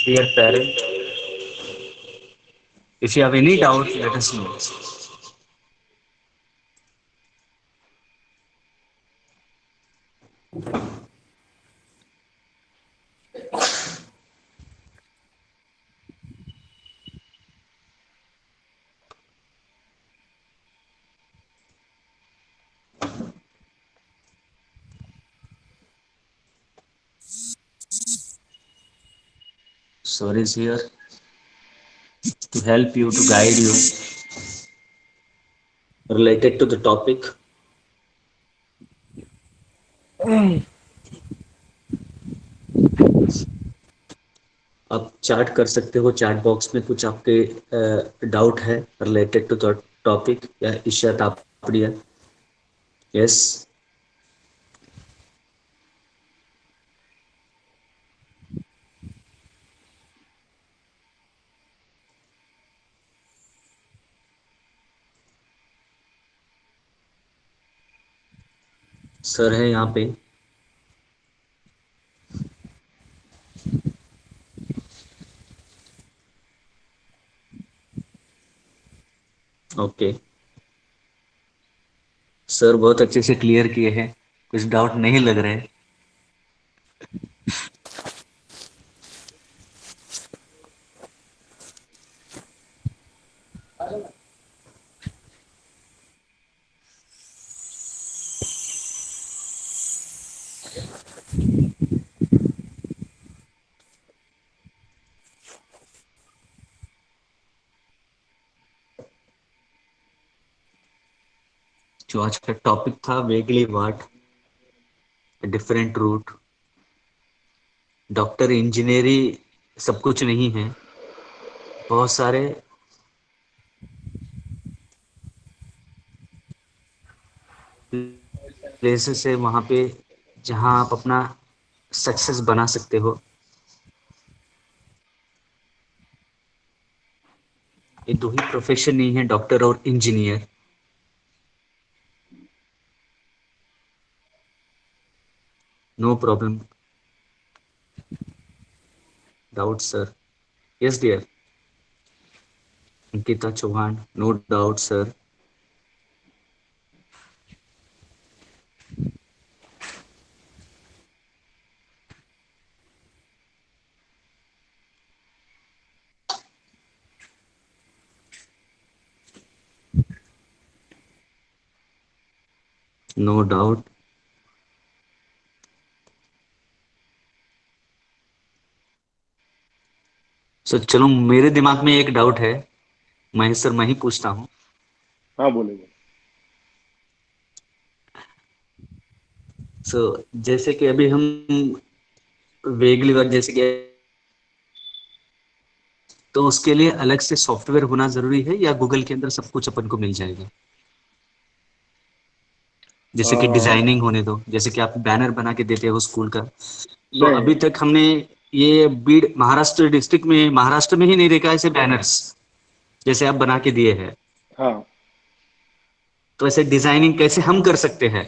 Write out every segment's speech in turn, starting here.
Dear parent, if you have any doubt, let us know. Sir is here to help you, to guide you related to the topic. आप chat कर सकते हो, chat box में कुछ आपके doubt है related to the topic या इशिया Tapadia. Yes. Sir है यहाँ पे. ओके. सर बहुत अच्छे से क्लियर किए हैं, कुछ डाउट नहीं लग रहे. जो आज का टॉपिक था, वेगली वाट, डिफरेंट रूट. डॉक्टर इंजीनियरिंग सब कुछ नहीं है. बहुत सारे प्लेसेस है वहाँ पे जहाँ आप अपना सक्सेस बना सकते हो. ये दो ही प्रोफेशन नहीं है, डॉक्टर और engineer. No problem. Doubt sir. Yes dear. Ankita Chauhan, no doubt sir. No doubt. Sir चलो, मेरे दिमाग में एक डाउट है, महेश सर मैं ही पूछता हूँ. हाँ बोलेंगे. सो जैसे कि अभी हम वेगली वर्क जैसे कि, तो उसके लिए अलग से सॉफ्टवेयर होना जरूरी है या गूगल के अंदर सब कुछ अपन को मिल जाएगा? जैसे कि डिजाइनिंग होने दो, जैसे कि आप बैनर बना के देते हो स्कूल का, तो नहीं. अभी तक हमने ये बीड महाराष्ट्र डिस्ट्रिक्ट में, महाराष्ट्र में ही नहीं देखा ऐसे बैनर्स जैसे आप बना के दिए हैं. हाँ. तो ऐसे डिजाइनिंग कैसे हम कर सकते हैं?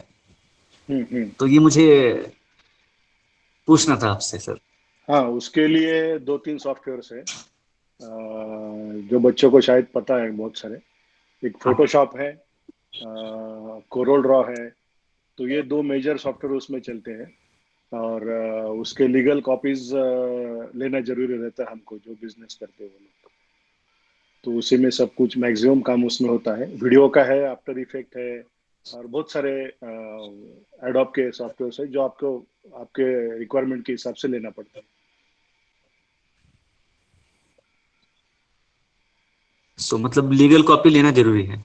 हम्म. तो ये मुझे पूछना था आपसे सर. हाँ, उसके लिए दो तीन सॉफ्टवेयर्स है, जो बच्चों को शायद पता है बहुत सारे. एक हाँ. फोटोशॉप है, कोरल ड्रॉ है. तो ये दो मेजर सॉफ्टवेयर उसमें चलते हैं. और उसके लीगल कॉपीज लेना जरूरी रहता है हमको, जो बिजनेस करते हैं वो लोग. तो उसी में सब कुछ मैक्सिमम काम उसमें होता है. वीडियो का है, आफ्टर इफेक्ट है, और बहुत सारे एडोब के सॉफ्टवेयर है जो आपको आपके रिक्वायरमेंट के हिसाब से लेना पड़ता है. सो मतलब लीगल कॉपी लेना जरूरी है.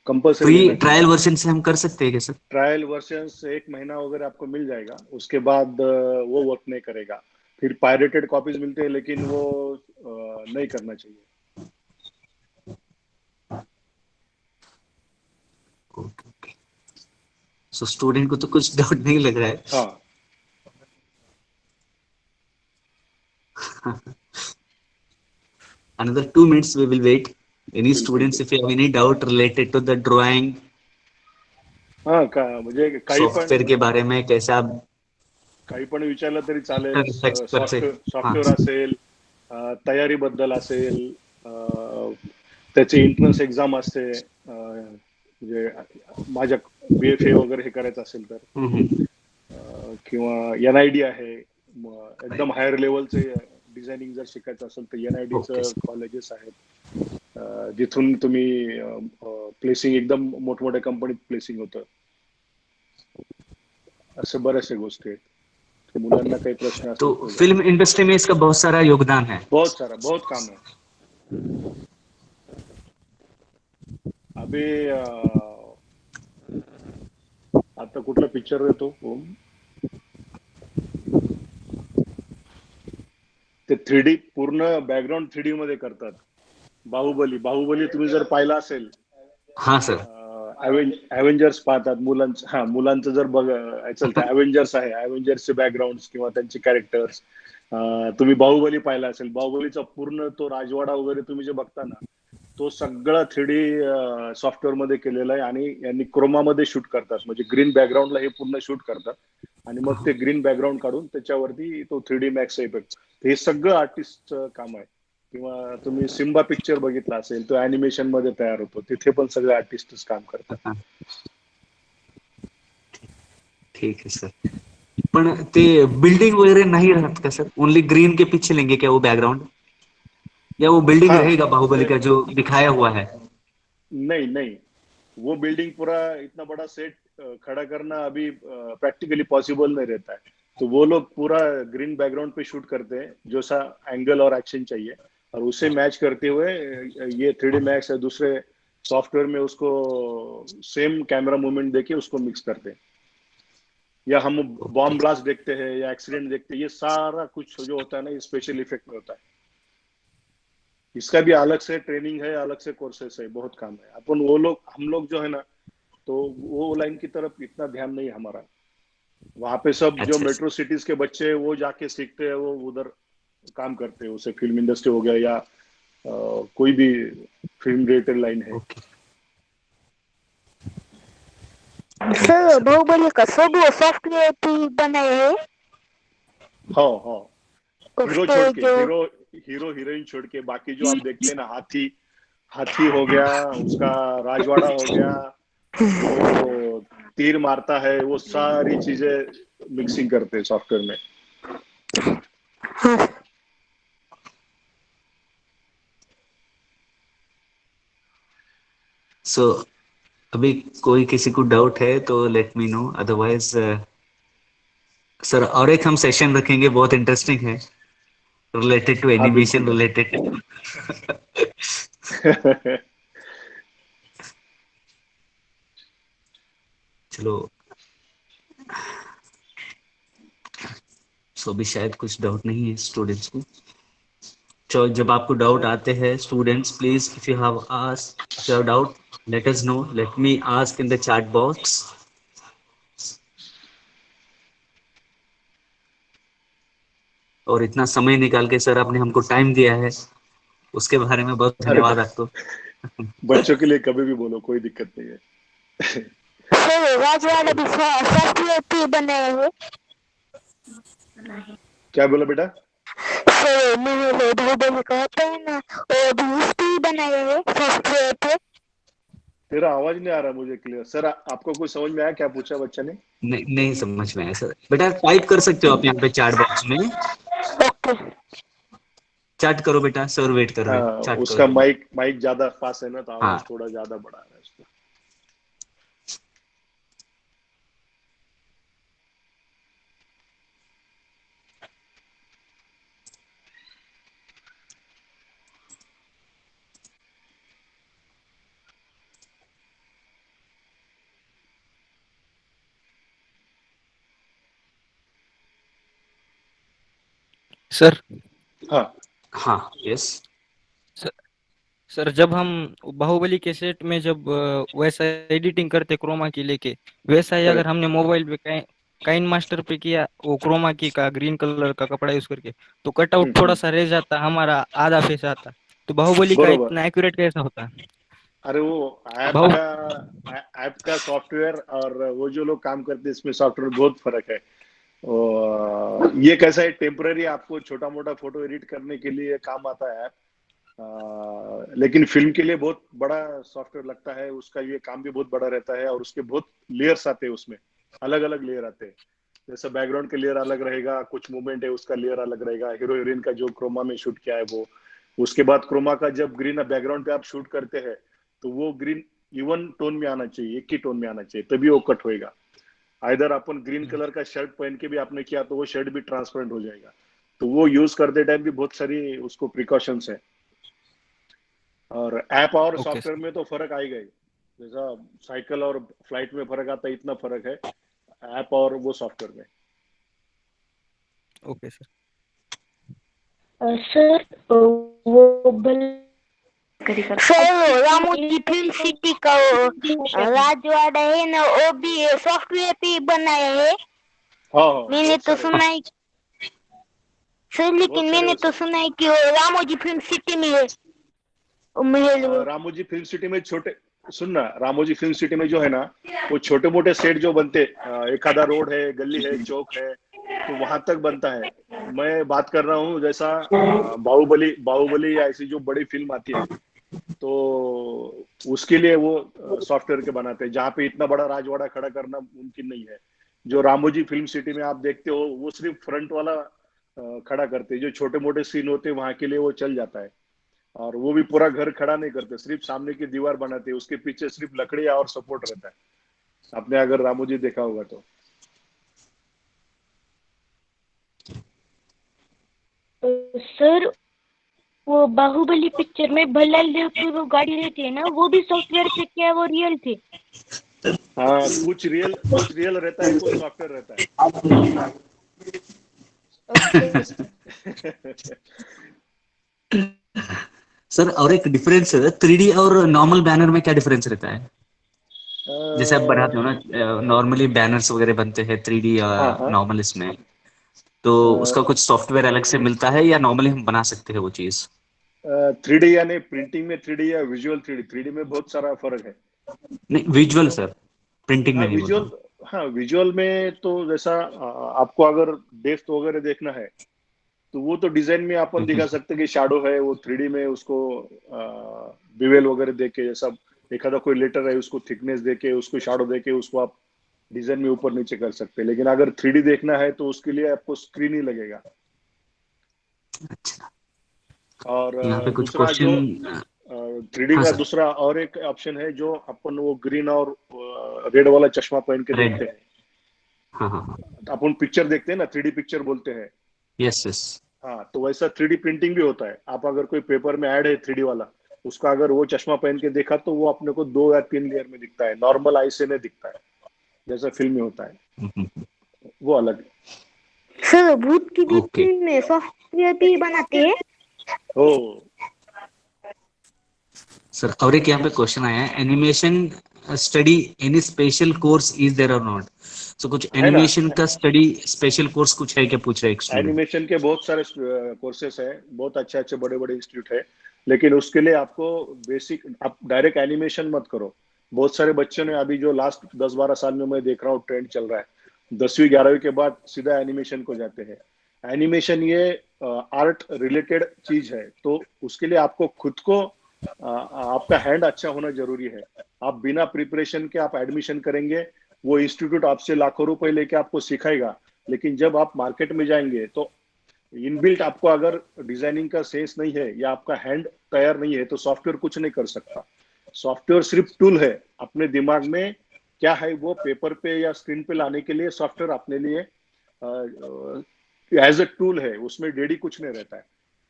कंपलसरी फ्री लेना चाहिए. ट्रायल वर्जन से हम कर सकते हैं क्या सर? ट्रायल वर्जन एक महीना वगैरह आपको मिल जाएगा, उसके बाद वो वर्क नहीं करेगा. फिर पायरेटेड कॉपीज मिलते हैं, लेकिन वो नहीं करना चाहिए. सो स्टूडेंट को तो कुछ डाउट नहीं लग रहा है. हाँ. Another 2 minutes we will wait. Any बिल्कुल students, if बिल्कुल. you have any doubt related to the drawing, हा म्हणजे सॉफ्टवेयर के बारे में कैसे आप काही पण विचारलं तरी चालेल. टेक्स्ट कर सॉफ्टवेअर हाँ. सॉफ्टवेअर असेल, तयारीबद्दल असेल, त्याची एंट्रन्स एक्झाम असते, म्हणजे माझ्या BFA वगैरे हे करायचं असेल तर, हम्म। किंवा NID आहे, एकदम हायर लेवलचे डिझायनिंग जर शिकायचं असेल तर ओके NIDचं सर। कॉलेजेस आहेत, जिथून तुम्ही प्लेसिंग एकदम मोठमोठ्या कंपनीत प्लेसिंग होतं. असे बऱ्याचशा गोष्टी आहेत. तर मुलांना काही प्रश्न तो असतील तर विचारा. फिल्म इंडस्ट्री में इसका बहुत सारा योगदान है। बहुत सारा, बहुत काम है अभी. आता कुठला पिक्चर येतो ओम, ते 3D पूर्ण बॅकग्राऊंड 3D मध्ये करतात. बाहुबली, बाहुबली तुम्ही जर पाहिला असेल, हाँ सर। अव्हेंजर्स पाहतात मुलांचं, हा मुलांचं जर असेल तर अव्हेंजर्स आहे, अव्हेंजर्सचे बॅकग्राऊंड किंवा त्यांचे कॅरेक्टर्स. तुम्ही बाहुबली पाहिला असेल, बाहुबलीचा पूर्ण तो राजवाडा वगैरे तुम्ही जे बघता ना, तो सगळा 3D सॉफ्टवेअर मध्ये केलेला आहे, आणि यांनी क्रोमामध्ये शूट करतात, म्हणजे ग्रीन बॅकग्राऊंडला हे पूर्ण शूट करतात, आणि मग ते ग्रीन बॅकग्राऊंड काढून त्याच्यावरती तो 3D मॅक्स इफेक्ट, हे सगळं आर्टिस्टचं काम आहे. किंवा तुम्ही सिम्बा पिक्चर बघितला असेल, तो अॅनिमेशन मध्ये तयार होतो, तिथे पण सगळे आर्टिस्टच काम करतात. ठीक है सर। पण ते बिल्डिंग वगैरह नहीं रहता का सर? ओनली ग्रीन के पीछे लेंगे क्या वो बैकग्राउंड, या वो बिल्डिंग हाँ, रहेगा बाहुबली जैसे का जो दिखाया हुआ है? नहीं नहीं, वो बिल्डिंग पूरा इतना बड़ा सेट खड़ा करना अभी प्रैक्टिकली पॉसिबल नहीं रहता है, तो वो लोग पूरा ग्रीन बैकग्राउंड पे शूट करते हैं, जो सा एंगल और एक्शन चाहिए, और उसे मैच करते हुए ये 3D मैक्स या दूसरे सॉफ्टवेयर में उसको सेम कैमरा मूवमेंट देके उसको मिक्स करते हैं, या हम ओके। बॉम्ब ब्लास्ट देखते हैं या एक्सीडेंट देखते हैं, ये सारा कुछ जो होता है ना, ये स्पेशल इफेक्ट में होता है। इसका भी अलग से ट्रेनिंग है, अलग से कोर्सेस है, बहुत काम है। अपन वो लोग, हम लोग जो है ना, तो वो लाइन की तरफ इतना ध्यान नहीं हमारा। वहां पे सब जो अच्छा मेट्रो सिटीज के बच्चे हैं, वो जाके सीखते हैं, वो उधर काम करते हैं, उसे फिल्म इंडस्ट्री हो गया या कोई भी फिल्म रिलेटेड लाइन है। ओके। ठीक है सर सर। बाहुबली का सब सॉफ्टवेयर भी बनाए हैं हाँ हाँ, हीरो उसके छोड़ के, जो। हीरो हीरोइन छोड़ के बाकी जो आप देखते हैं ना, हाथी, हाथी हो गया, उसका राजवाड़ा हो गया, वो तीर मारता है, वो सारी चीजें मिक्सिंग करते हैं सॉफ्टवेयर में। हाँ सो अभी कोई किसी को डाउट है तो let me know, otherwise sir और एक हम सेशन रखेंगे, बहुत इंटरेस्टिंग है, रिलेटेड टू हाँ बिल्कुल एनिमेशन भाई। रिलेटेड। चलो। सो अभी शायद कुछ डाउट नहीं है स्टूडेंट्स को। तो जब आपको डाउट आते हैं students, please if you have ask, if you have doubt, let us know, let me ask in the chat box. और इतना समय निकाल के सर आपने हमको टाइम दिया है, उसके बारे में बहुत अरे धन्यवाद आपको। बच्चों के लिए कभी भी बोलो, कोई दिक्कत नहीं है। सर राजवाड़ा भी सॉफ्टवेयर भी बनाए हैं क्या बोला बेटा? सर मैंने बाहुबली का होता है ना, वो भी उस पे ही बनाए हैं सॉफ्टवेयर पे। तेरा आवाज नहीं आ रहा मुझे क्लियर। सर आपको कुछ समझ में आया क्या पूछा बच्चा ने? नहीं नहीं समझ में आया सर। बेटा टाइप कर सकते हो आप यहाँ पे चैट बॉक्स में, ओके। चैट करो बेटा, सर वेट कर रहे हैं, हाँ, चैट उसका करो। माइक माइक ज्यादा पास है ना, तो आवाज हाँ थोड़ा ज्यादा बड़ा आ रहा है उसका। सर हाँ हाँ यस। सर सर, जब हम बाहुबली के सेट में जब वैसा एडिटिंग करते क्रोमा की लेके, वैसा ही अगर करेक्ट। हमने मोबाइल पे काइन मास्टर पे किया, वो क्रोमा की का ग्रीन कलर का कपड़ा यूज करके, तो कटआउट थोड़ा सा रह जाता, हमारा आधा फेस आता। तो बाहुबली का बरोबर। इतना एक्यूरेट कैसा होता? अरे वो ऐप बाहु का, ऐप का सॉफ्टवेयर और वो जो लोग काम करते हैं इसमें, सॉफ्टवेयर बहुत फर्क है। और ये कैसा है, टेम्पररी आपको छोटा मोटा फोटो एडिट करने के लिए काम आता है ऐप। लेकिन फिल्म के लिए बहुत बड़ा सॉफ्टवेयर लगता है, उसका ये काम भी बहुत बड़ा रहता है और उसके बहुत लेयर्स आते हैं उसमें, अलग अलग लेयर आते हैं। जैसे बैकग्राउंड के लेयर अलग रहेगा, कुछ मूवमेंट है उसका लेयर अलग रहेगा, हीरो हीरोइन का जो क्रोमा में शूट किया है वो, उसके बाद क्रोमा का जब ग्रीन बैकग्राउंड पे आप शूट करते हैं तो वो ग्रीन इवन टोन में आना चाहिए, एक ही टोन में आना चाहिए, तभी वो कट होएगा। आइदर अपन ग्रीन कलर का शर्ट पहन के भी आपने किया तो वो शर्ट भी ट्रांसपेरेंट हो जाएगा। तो वो यूज करते टाइम भी बहुत सारी उसको प्रिकॉशंस है। और ऐप और ओके सॉफ्टवेयर सर। में तो फर्क आएगा ही, जैसा साइकिल और फ्लाइट में फर्क आता है, इतना फर्क है ऐप और वो सॉफ्टवेयर में। Okay sir. सर वो सर रामोजी फिल्म सिटी का वो राजवाड़ा है ना, वो भी सॉफ्टवेयर पे ही बनाया है। हाँ हाँ, मैंने बहुत तो सारे सुना है सर, बहुत लेकिन सारे मैंने तो सुना है कि वो रामोजी फिल्म सिटी में है वो महल वो। रामोजी फिल्म सिटी में छोटे, सुनना, रामोजी फिल्म सिटी में जो है ना, वो छोटे मोटे सेट जो बनते, एक आधा रोड है, गली है, चौक है, तो वहां तक बनता है। मैं बात कर रहा हूँ जैसा बाहुबली बाहुबली या ऐसी जो बड़ी फिल्म आती है, तो उसके लिए वो सॉफ्टवेयर के बनाते हैं, जहाँ पे इतना बड़ा राजवाड़ा खड़ा करना मुमकिन नहीं है। जो रामोजी फिल्म सिटी में आप देखते हो वो सिर्फ फ्रंट वाला खड़ा करते हैं, जो छोटे मोटे सीन होते हैं वहां के लिए वो चल जाता है। और वो भी पूरा घर खड़ा नहीं करते, सिर्फ सामने की दीवार बनाते हैं, उसके पीछे सिर्फ लकड़ियां और सपोर्ट रहता है। आपने अगर रामोजी देखा होगा तो। सर वो बाहुबली पिक्चर में भल्लाल देव वो गाड़ी रहती है ना, वो भी सॉफ्टवेयर से क्या वो रियल थे? हाँ, कुछ रियल रहता है, कुछ सॉफ्टवेयर रहता है। ओके सर और एक डिफरेंस 3D और नॉर्मल बैनर में क्या डिफरेंस रहता है? जैसे आप बनाते हो ना, नॉर्मली बैनर्स वगैरह बनते हैं 3D या हाँ हाँ, नॉर्मल इसमें, तो उसका कुछ सॉफ्टवेयर अलग से मिलता है या नॉर्मली हम बना सकते हैं वो चीज? 3D यानी प्रिंटिंग में 3D या विजुअल 3D, 3D में बहुत सारा फर्क है। नहीं, विजुअल सर, प्रिंटिंग हाँ में नहीं बोल रहा विजुअल, हूँ। हाँ विजुअल में तो जैसा आपको अगर डेप्थ वगैरह देखना है तो वो तो डिजाइन में अपन दिखा सकते हैं कि शैडो है, वो 3D में उसको बिवेल वगैरह दे के, जैसा एक आधा कोई लेटर है उसको थिकनेस दे के, उसको शैडो दे के, उसको आप डिजाइन में ऊपर नीचे कर सकते हैं। लेकिन अगर 3D देखना है तो उसके लिए आपको स्क्रीन ही लगेगा। अच्छा, और यहाँ पे कुछ दूसरा जो क्वेश्चन। 3D हाँ का सर। दूसरा और एक ऑप्शन है, जो अपन वो ग्रीन और रेड वाला चश्मा पहन के रेड। देखते हैं। हाँ हाँ हाँ। अपन पिक्चर देखते हैं ना, 3D पिक्चर बोलते हैं। Yes yes. हाँ, तो वैसा 3D प्रिंटिंग भी होता है। आप अगर कोई पेपर में ऐड है 3D वाला, उसका अगर वो चश्मा पहन के देखा तो वो अपने को 2 या 3 लेयर में दिखता है, नॉर्मल आई से नहीं दिखता है, जैसा फिल्म में होता है, वो अलग है। सर भूत की भी ओके फिल्म में सॉफ्टवेयर पे ही बनाते हैं? ओ, सर, और एक यहाँ पे क्वेश्चन आया है, animation study any special course is there or not? So कुछ है ना, एनिमेशन का स्टडी स्पेशल कोर्स कुछ है क्या, पूछ रहा है एक स्टूडेंट। एनिमेशन के बहुत सारे कोर्सेस हैं, बहुत अच्छे अच्छे बड़े बड़े इंस्टीट्यूट है। लेकिन उसके लिए आपको बेसिक, आप डायरेक्ट एनिमेशन मत करो। बहुत सारे बच्चों ने अभी जो लास्ट 10-12 साल में मैं देख रहा हूँ ट्रेंड चल रहा है, 10वीं 11वीं के बाद सीधा एनिमेशन को जाते हैं। एनिमेशन ये आर्ट रिलेटेड चीज है, तो उसके लिए आपको खुद को आपका हैंड अच्छा होना जरूरी है। आप बिना प्रिपरेशन के आप एडमिशन करेंगे, वो इंस्टीट्यूट आपसे लाखों रुपए लेके आपको सिखाएगा, लेकिन जब आप मार्केट में जाएंगे तो इनबिल्ट आपको अगर डिजाइनिंग का सेंस नहीं है या आपका हैंड तैयार नहीं है तो सॉफ्टवेयर कुछ नहीं कर सकता। सॉफ्टवेयर सिर्फ टूल है, अपने दिमाग में क्या है वो पेपर पे या स्क्रीन पे लाने के लिए सॉफ्टवेयर अपने लिए एज ए टूल है, उसमें डेडी कुछ नहीं रहता है।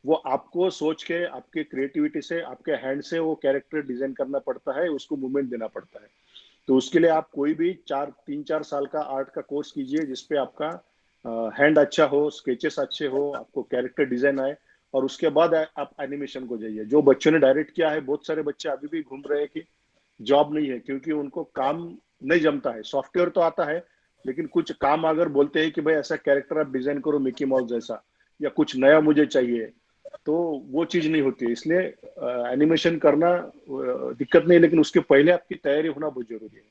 वो आपको सोच के, आपके क्रिएटिविटी से, आपके हैंड से वो कैरेक्टर डिजाइन करना पड़ता है, उसको मूवमेंट देना पड़ता है। तो उसके लिए आप कोई भी 3-4 साल का आर्ट का कोर्स कीजिए, जिसपे आपका हैंड अच्छा हो, स्केचेस अच्छे हो, आपको कैरेक्टर डिजाइन आए, और उसके बाद आप एनिमेशन को जाइए। जो बच्चों ने डायरेक्ट किया है, बहुत सारे बच्चे अभी भी घूम रहे हैं कि जॉब नहीं है, क्योंकि उनको काम नहीं जमता है। सॉफ्टवेयर तो आता है, लेकिन कुछ काम अगर बोलते हैं कि भाई ऐसा कैरेक्टर आप डिजाइन करो मिकी माउस जैसा, या कुछ नया मुझे चाहिए, तो वो चीज नहीं होती है। इसलिए एनिमेशन करना दिक्कत नहीं, लेकिन उसके पहले आपकी तैयारी होना बहुत जरूरी है।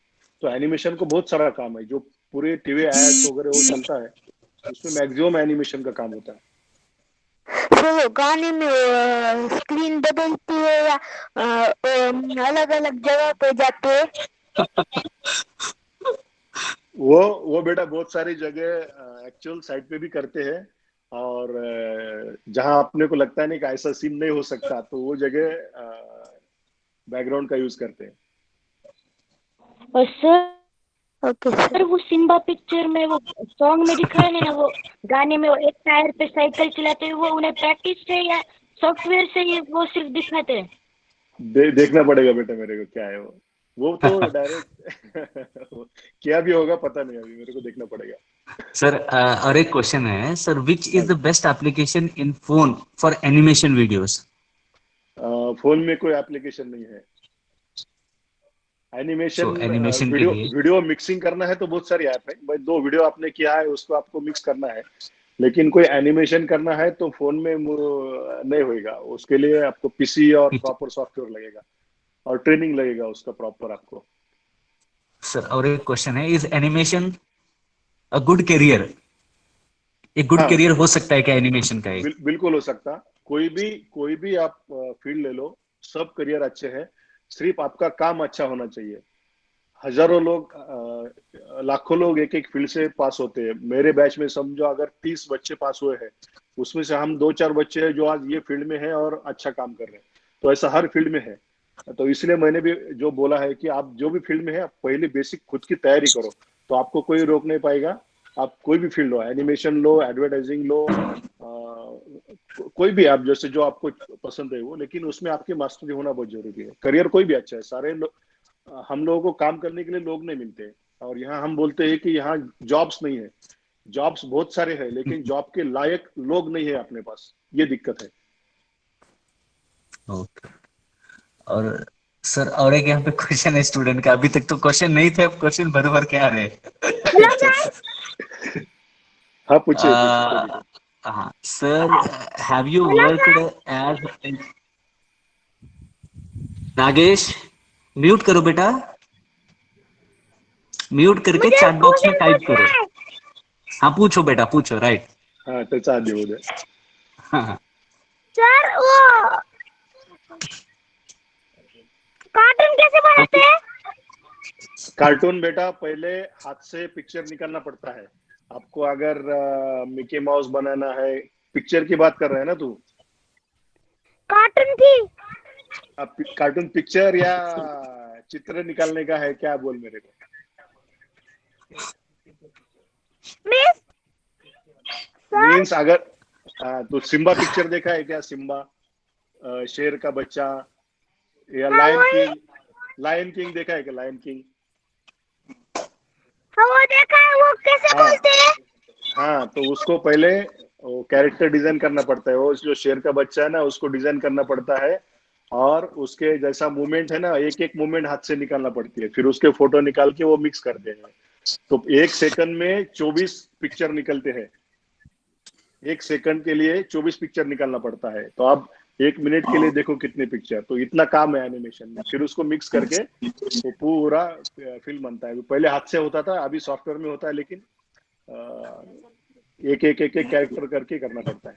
तो एनिमेशन को बहुत सारा काम है, जो पूरे टीवी एड्स वगैरह वो चलता है, उसमें मैक्सिमम एनिमेशन का काम होता है। तो गाने में स्क्रीन बदलती है या अलग अलग जगह पे जाते हैं? वो बेटा बहुत सारी जगह एक्चुअल साइट पे भी करते हैं, और जहां अपने को लगता है नहीं कि ऐसा सीन नहीं हो सकता, तो वो जगह बैकग्राउंड का यूज करते हैं। और सर वो सिम्बा पिक्चर में वो सॉन्ग में दिखाया है ना, वो गाने में वो एक टायर पे साइकिल चलाते हैं, वो उन्हें प्रैक्टिस है या सॉफ्टवेयर से ही वो सिर्फ दिखाते हैं? देखना पड़ेगा बेटा मेरे को क्या है वो तो डायरेक्ट क्या भी होगा पता नहीं, अभी मेरे को देखना पड़ेगा। सर और एक क्वेश्चन है सर, विच हाँ is the best application in phone for animation videos? Phone में कोई एप्लीकेशन नहीं है एनिमेशन। सो एनिमेशन के वीडियो लिए वीडियो मिक्सिंग करना है तो बहुत सारी ऐप है भाई, 2 वीडियो आपने किया है उसको आपको मिक्स करना है, लेकिन कोई एनिमेशन करना है तो फोन में नहीं होएगा, उसके लिए आपको पीसी और प्रॉपर सॉफ्टवेयर लगेगा और ट्रेनिंग लगेगा उसका प्रॉपर आपको। सर और एक क्वेश्चन है, is animation a good career? एक गुड हाँ करियर हो सकता है क्या एनिमेशन का एक? बिल्कुल हो सकता, कोई भी आप फील्ड ले लो, सब करियर अच्छे हैं, सिर्फ आपका काम अच्छा होना चाहिए। हजारों लोग लाखों लोग एक एक फील्ड से पास होते हैं, मेरे बैच में समझो अगर 30 बच्चे पास हुए हैं, उसमें से हम 2-4 बच्चे हैं जो आज ये फील्ड में हैं और अच्छा काम कर रहे हैं, तो ऐसा हर फील्ड में है। तो इसलिए मैंने भी जो बोला है कि आप जो भी फील्ड में है, आप पहले बेसिक खुद की तैयारी करो, तो आपको कोई रोक नहीं पाएगा। आप कोई भी फील्ड लो, एनिमेशन लो, एडवर्टाइजिंग लो, कोई भी आप जैसे जो आपको पसंद है वो, लेकिन उसमें आपकी मास्टरी होना बहुत जरूरी है। करियर कोई भी अच्छा है, सारे हम लोगों को काम करने के लिए लोग नहीं मिलते, और यहाँ हम बोलते हैं कि यहाँ जॉब्स नहीं है, जॉब्स बहुत सारे हैं लेकिन जॉब के लायक लोग नहीं है अपने पास, ये दिक्कत है। ओके। और सर और एक यहाँ पे क्वेश्चन है स्टूडेंट का, अभी तक तो क्वेश्चन नहीं थे, अब क्वेश्चन भर भर के आ रहे हैं। हाँ पूछिए पूछिए कोई दिक्कत। हाँ sir, have you worked as, Nagesh mute करो बेटा, म्यूट करके चैट बॉक्स में टाइप करो। हाँ पूछो बेटा पूछो, राइट। हाँ त्याचा आधी होऊ दे। हाँ हाँ सर वो कार्टून कैसे बनाते हैं? कार्टून बेटा पहले हाथ से पिक्चर निकालना पड़ता है आपको, अगर मिकी माउस बनाना है, पिक्चर की बात कर रहे हैं ना तू? कार्टून की कार्टून पिक्चर या चित्र निकालने का है क्या, बोल मेरे को। मिस मीन्स अगर तो सिम्बा पिक्चर देखा है क्या? सिम्बा शेर का बच्चा, या लायन किंग देखा है क्या? लायन किंग वो देखा है, वो कैसे हाँ बोलते हैं? हाँ, तो उसको पहले वो कैरेक्टर डिजाइन करना पड़ता है, वो जो शेर का बच्चा है ना उसको डिजाइन करना पड़ता है, और उसके जैसा मूवमेंट है ना, एक एक मूवमेंट हाथ से निकालना पड़ती है, फिर उसके फोटो निकाल के वो मिक्स करते हैं, तो 1 सेकंड में 24 पिक्चर निकलते हैं। 1 सेकंड के लिए 24 पिक्चर निकालना पड़ता है, तो आप 1 मिनट के लिए देखो कितने पिक्चर, तो इतना काम है एनिमेशन में, फिर उसको मिक्स करके वो पूरा फिल्म बनता है। पहले हाथ से होता था, अभी सॉफ्टवेयर में होता है, लेकिन एक कैरेक्टर करके करना पड़ता है।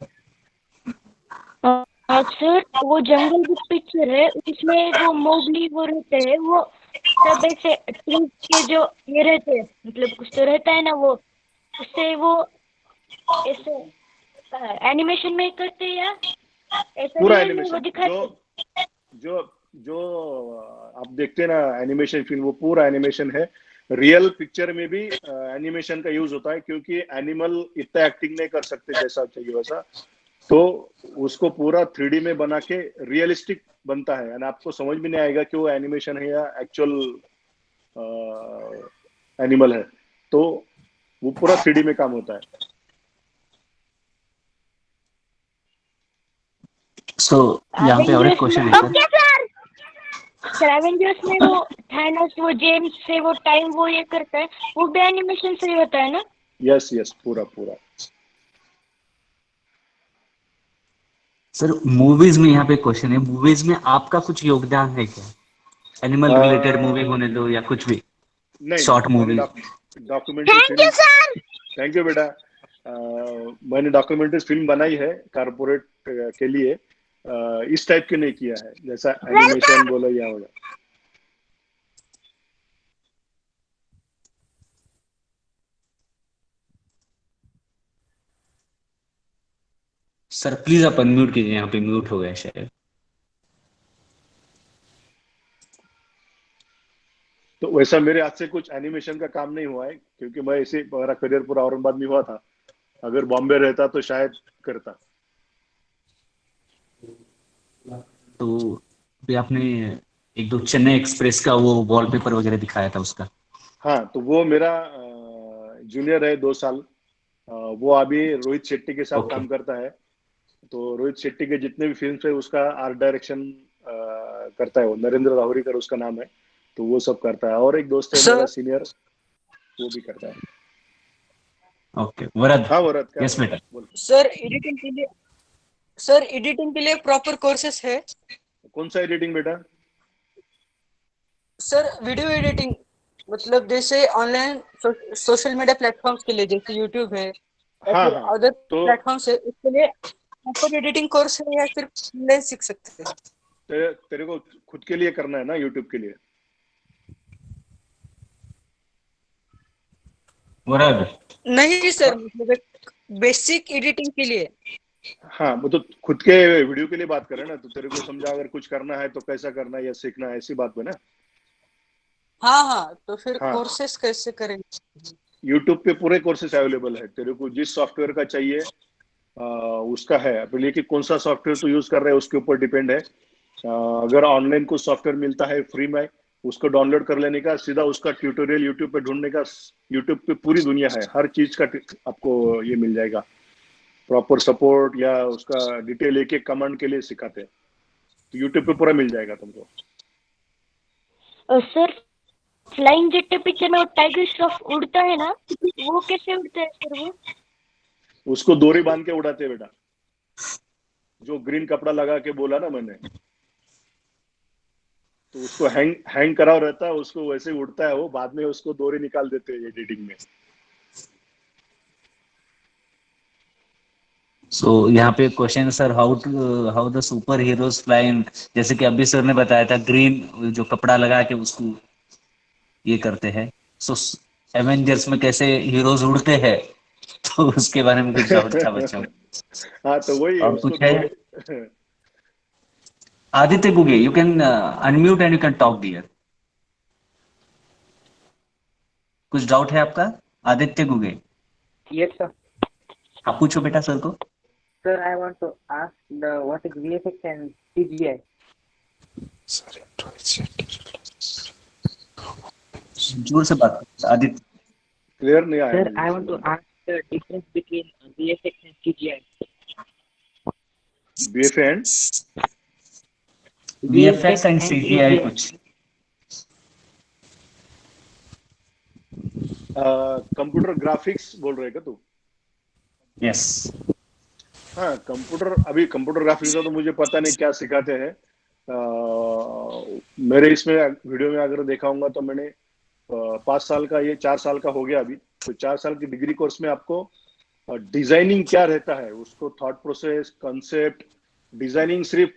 सर वो जंगल बुक पिक्चर है, उसमें वो मोगली वो रहते हैं, वो सब ऐसे ट्रीज के जो ये रहते हैं, मतलब कुछ तो रहता है ना, वो उससे वो ऐसे एनिमेशन में करते हैं या ऐसा पूरा रियल में वो एनिमेशन दिखाते? जो जो आप देखते हैं ना एनिमेशन फिल्म, वो पूरा एनिमेशन है। रियल पिक्चर में भी एनिमेशन का यूज होता है, क्योंकि एनिमल इतना एक्टिंग नहीं कर सकते जैसा चाहिए वैसा, तो उसको पूरा 3D में बना के रियलिस्टिक बनता है, और आपको समझ में नहीं आएगा कि वो एनिमेशन है या एक्चुअल एनिमल है, तो वो पूरा 3D में काम होता है। सो यहाँ पे और एक क्वेश्चन है सर। ओके सर एवेंजर्स में वो थानोस वो जेम्स से वो टाइम वो ये करता है, वो भी एनिमेशन से ही होता है ना? यस यस पूरा पूरा। सर मूवीज में यहाँ पे क्वेश्चन है, मूवीज में आपका कुछ योगदान है क्या? एनिमल रिलेटेड मूवी होने दो या कुछ भी, नहीं शॉर्ट नहीं, movie. Documentary thank you film. Sir. Thank you बेटा। मैंने डॉक्यूमेंट्री फिल्म बनाई है कारपोरेट के लिए, इस टाइप के नहीं किया है, जैसा एनिमेशन बोलो या होगा। सर प्लीज आप अनम्यूट कीजिए, यहाँ पे म्यूट हो गया शायद। तो वैसा मेरे हाथ से कुछ एनिमेशन का काम नहीं हुआ है, क्योंकि मैं ऐसे मेरा करियर पूरा औरंगाबाद में हुआ था। अगर बॉम्बे रहता तो शायद करता। तो अभी आपने एक दो चेन्नई एक्सप्रेस का वो वॉलपेपर वगैरह दिखाया था उसका। हाँ, तो वो मेरा जूनियर है 2 साल। वो अभी रोहित शेट्टी के साथ ओके। काम करता है। तो रोहित शेट्टी के जितने भी फिल्म है उसका आर्ट डायरेक्शन करता है वो, नरेंद्र राहुरीकर उसका नाम है। तो वो सब करता है, और एक दोस्त है मेरा सर सीनियर, वो भी करता है। ओके वरद। हाँ वरद, क्या यस बेटा। बोल। सर एडिटिंग के लिए प्रॉपर कोर्सेस है? कौन सा एडिटिंग बेटा? सर वीडियो एडिटिंग, मतलब जैसे ऑनलाइन सोशल मीडिया प्लेटफॉर्म्स के लिए, जैसे यूट्यूब है या हाँ फिर हाँ, अदर तो प्लेटफॉर्म्स है, उसके लिए प्रॉपर एडिटिंग कोर्स है या फिर ऑनलाइन सीख सकते हैं? तेरे को खुद के लिए करना है ना, यूट्यूब के लिए? वरद। नहीं सर, हाँ मतलब बेसिक एडिटिंग के लिए। हाँ, वो तो खुद के वीडियो के लिए बात कर रहे हैं ना। तो तेरे को समझा, अगर कुछ करना है तो कैसा करना है या सीखना है, ऐसी बात है ना। हाँ हाँ, तो फिर हाँ, कोर्सेस कैसे करेंगे? यूट्यूब पे पूरे कोर्सेस अवेलेबल है, तेरे को जिस सॉफ्टवेयर का चाहिए उसका है। अब लेकिन कौन सा सॉफ्टवेयर तू यूज कर रहा है उसके ऊपर डिपेंड है। अगर ऑनलाइन कुछ सॉफ्टवेयर मिलता है फ्री में, उसको डाउनलोड कर लेने का, सीधा उसका ट्यूटोरियल यूट्यूब पे ढूंढने का। यूट्यूब पे पूरी दुनिया है, हर चीज का आपको ये मिल जाएगा। प्रॉपर सपोर्ट या उसका डिटेल एक एक कमांड के लिए सिखाते हैं, तो यूट्यूब पे पूरा मिल जाएगा तुमको। सर फ्लाइंग जेट पिक्चर में वो टाइगर श्रॉफ उड़ता है ना, वो कैसे उड़ता है सर वो? उसको डोरी बांध के उड़ाते हैं बेटा, जो ग्रीन कपड़ा लगा के बोला ना मैंने। तो उसको हैंग हैंग करा रहता है, उसको वैसे ही उड़ता है वो, बाद में उसको डोरी निकाल देते हैं एडिटिंग में। सो यहाँ पे question sir, how the super heroes fly in, जैसे कि अभी सर ने बताया था ग्रीन जो कपड़ा लगा के उसको ये करते हैं। सो एवेंजर्स में कैसे हीरोज उड़ते हैं, तो उसके बारे में कुछ डाउट था बच्चों को। हाँ, तो वही है, और उसको कुछ है? डोरी। आदित्य गुगे, you can unmute and you can talk dear. कुछ डाउट है आपका आदित्य गुगे? Yes, sir. आप पूछो बेटा सर को। Sir, I want to ask what is VFX and CGI? जोर से बात करो, आदित्य। क्लियर नहीं आया Sir, मुझे I want to समझ। ask the difference between VFX and CGI. BF and VFX and CGI कुछ। कंप्यूटर ग्राफिक्स बोल रहे का तू? यस। हाँ, अभी कंप्यूटर ग्राफिक्स का तो मुझे पता नहीं क्या सिखाते हैं। मेरे इसमें वीडियो में अगर देखा होगा तो मैंने 5 साल का, ये 4 साल का हो गया अभी। तो 4 साल की डिग्री कोर्स में आपको डिजाइनिंग क्या रहता है, उसको थॉट प्रोसेस, कंसेप्ट, डिजाइनिंग सिर्फ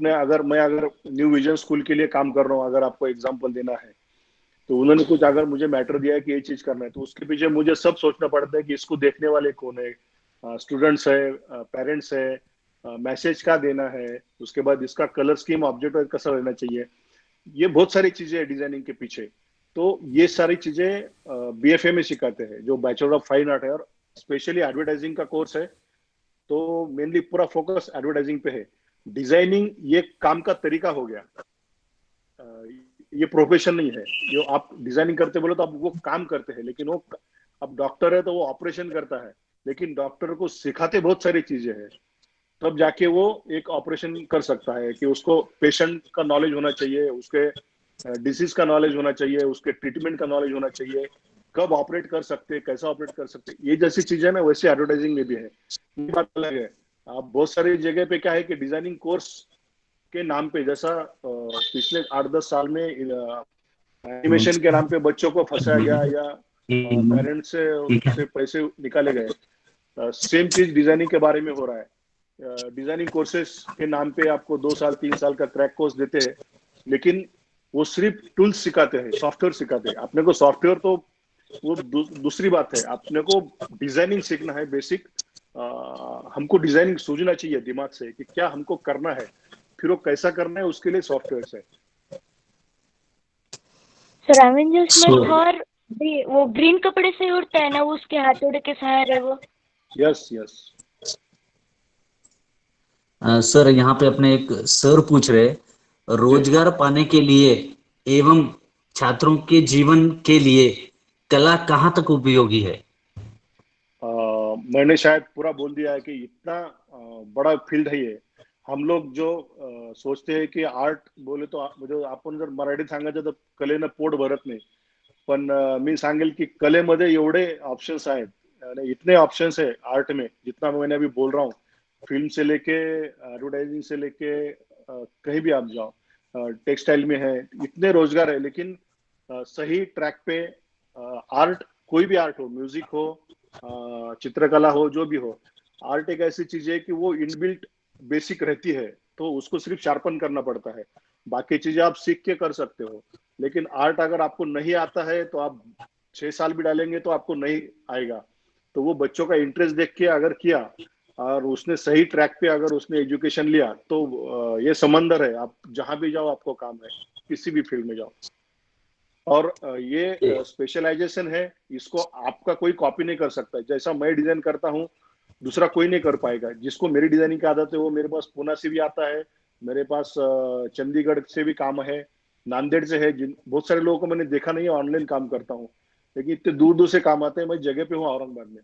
मैं अगर न्यू विजन स्कूल के लिए काम कर रहा हूँ, अगर आपको एग्जांपल देना है, तो उन्होंने कुछ अगर मुझे मैटर दिया है कि ये चीज करना है, तो उसके पीछे मुझे सब सोचना पड़ता है कि इसको देखने वाले कौन है, स्टूडेंट्स है, पेरेंट्स है, मैसेज क्या देना है, उसके बाद इसका कलर स्कीम ऑब्जेक्ट कैसा रहना चाहिए। ये बहुत सारी चीजें है डिजाइनिंग के पीछे। तो ये सारी चीजें बीएफए में सिखाते हैं, जो बैचलर ऑफ फाइन आर्ट है, और स्पेशली एडवर्टाइजिंग का कोर्स है। तो मेनली पूरा फोकस एडवर्टाइजिंग पे है। डिजाइनिंग ये काम का तरीका हो गया, ये प्रोफेशन नहीं है। जो आप डिजाइनिंग करते बोलो तो आप वो काम करते हैं, लेकिन वो अब डॉक्टर है तो वो ऑपरेशन करता है, लेकिन डॉक्टर को सिखाते बहुत सारी चीजें हैं, तब जाके वो एक ऑपरेशन कर सकता है। कि उसको पेशेंट का नॉलेज होना चाहिए, उसके डिसीज का नॉलेज होना चाहिए, उसके ट्रीटमेंट का नॉलेज होना चाहिए, कब ऑपरेट कर सकते हैं, कैसा ऑपरेट कर सकते हैं, ये जैसी चीजें ना वैसे एडवर्टाइजिंग में भी है। ये बात अलग है। आप बहुत सारी जगह पे क्या है कि डिजाइनिंग कोर्स के नाम पे, जैसा पिछले 8-10 साल में एनिमेशन के नाम पे बच्चों को फंसाया गया, या पेरेंट्स ठीक है। से पैसे निकाले गए। सेम चीज डिजाइनिंग के बारे में हो रहा है। डिजाइनिंग कोर्सेस के नाम पे आपको 2 साल 3 साल का क्रैक कोर्स देते हैं, लेकिन वो सिर्फ टूल्स सिखाते हैं, सॉफ्टवेयर सिखाते हैं। अपने को सॉफ्टवेयर तो वो दूसरी बात है, अपने को डिजाइनिंग सीखना है बेसिक। हमको डिजाइनिंग सूझना चाहिए दिमाग से कि क्या हमको करना है, फिर वो कैसा करना है, उसके लिए सॉफ्टवेयर है। सर एवेंजर्स में सो थॉर भी वो ग्रीन कपड़े से उड़ता है ना, वो उसके हथौड़े के सहारे वो। Yes yes. सर यहाँ पे अपने एक सर पूछ रहे, जी। रोजगार पाने के लिए एवं छात्रों के जीवन के लिए कला कहाँ तक उपयोगी है? मैंने शायद पूरा बोल दिया है कि इतना बड़ा फील्ड है ये। हम लोग जो सोचते हैं की आर्ट बोले तो म्हणजे आपण जर मराठीत सांगायचं तर कलेनं पोट भरत नाही, पण मी सांगेल की कलेमध्ये एवढे ऑप्शंस आहेत आणि इतने ऑप्शंस है आर्ट में, जितना मैंने अभी बोल रहा हूँ। फिल्म से लेके एडवर्टाइजिंग से लेके कहीं भी आप जाओ, टेक्सटाइल में है, इतने रोजगार है। लेकिन सही ट्रैक पे आर्ट, कोई भी आर्ट हो, म्यूजिक हो, चित्रकला हो, जो भी हो, आर्ट एक ऐसी चीज है कि वो इनबिल्ट बेसिक रहती है, तो उसको सिर्फ शार्पन करना पड़ता है। बाकी चीजें आप सीख के कर सकते हो, लेकिन आर्ट अगर आपको नहीं आता है तो आप 6 साल भी डालेंगे तो आपको नहीं आएगा। तो वो बच्चों का इंटरेस्ट देख के अगर किया और उसने सही ट्रैक पे अगर उसने एजुकेशन लिया तो ये समंदर है, आप जहां भी जाओ आपको काम है, किसी भी फील्ड में जाओ। और ये स्पेशलाइजेशन है, इसको आपका कोई कॉपी नहीं कर सकता। जैसा मैं डिजाइन करता हूँ दूसरा कोई नहीं कर पाएगा। जिसको मेरी डिजाइनिंग की आदत है वो मेरे पास पूना से भी आता है, मेरे पास चंडीगढ़ से भी काम है, नांदेड़ से है। बहुत सारे लोगों को मैंने देखा नहीं है, ऑनलाइन काम करता हूँ, लेकिन इतने दूर दूर से काम आते हैं। मैं जगह पे हूँ औरंगाबाद में।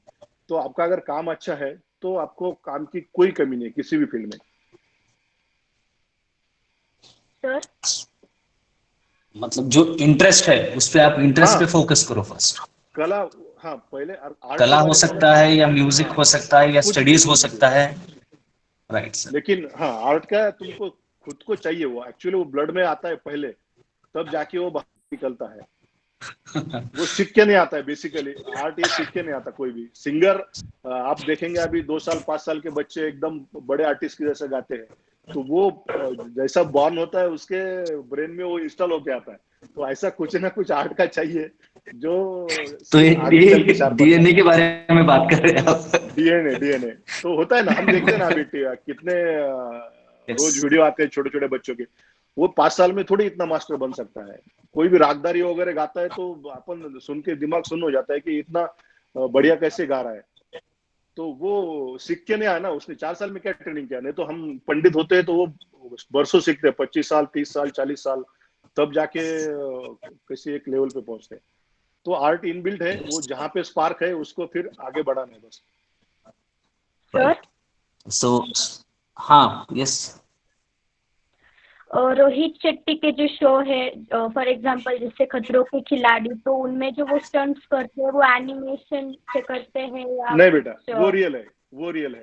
तो आपका अगर काम अच्छा है तो आपको काम की कोई कमी नहीं है किसी भी फील्ड में। सर मतलब जो इंटरेस्ट है उस पे आप इंटरेस्ट पे हाँ फोकस करो फर्स्ट। कला, हाँ पहले आर्ट के कला हो बारे में सकता है या म्यूजिक हाँ हो सकता है या कुछ स्टडीज हो भी। सकता है। Right sir. लेकिन हाँ आर्ट का तुमको खुद को चाहिए, वो एक्चुअली वो ब्लड में आता है पहले, तब जाके वो बाहर निकलता है। वो सीख के नहीं आता है बेसिकली, आर्ट ये सीख के नहीं आता कोई भी सिंगर। आप देखेंगे अभी 2 साल 5 साल के बच्चे एकदम बड़े आर्टिस्ट की जैसे गाते हैं, तो वो जैसा बॉर्न होता है उसके ब्रेन में वो इंस्टॉल होके आता है। तो ऐसा कुछ ना कुछ आर्ट का चाहिए जो तो सिर्फ आगे चल के ये शार्पन डीएनए करता के है। बारे में बात कर रहे हैं आप? डीएनए डीएनए तो होता है ना, हम देखते हैं ना अभी कितने यस। रोज वीडियो आते हैं छोटे छोटे बच्चों के। वो 5 साल में थोड़ी इतना मास्टर बन सकता है। कोई भी रागदारी वगैरह गाता है तो अपन सुन के दिमाग सुन्न हो जाता है कि इतना बढ़िया कैसे गा रहा है। तो वो सीख के नहीं आया ना, उसने 4 साल में क्या ट्रेनिंग किया। नहीं तो हम पंडित होते हैं तो वो बरसों सीखते हैं, 25 साल 30 साल 40 साल, तब जाके किसी एक लेवल पे पहुंचते हैं। तो आर्ट इनबिल्ट है, वो जहां पे स्पार्क है उसको फिर आगे बढ़ाना है बस। सर सो हाँ यस। और रोहित शेट्टी के जो शो है, फॉर एग्जांपल जैसे खतरों के खिलाड़ी, तो उनमें जो वो स्टंट्स करते हैं वो एनिमेशन से करते हैं या नहीं बेटा, कुछ वो रियल है, वो रियल है।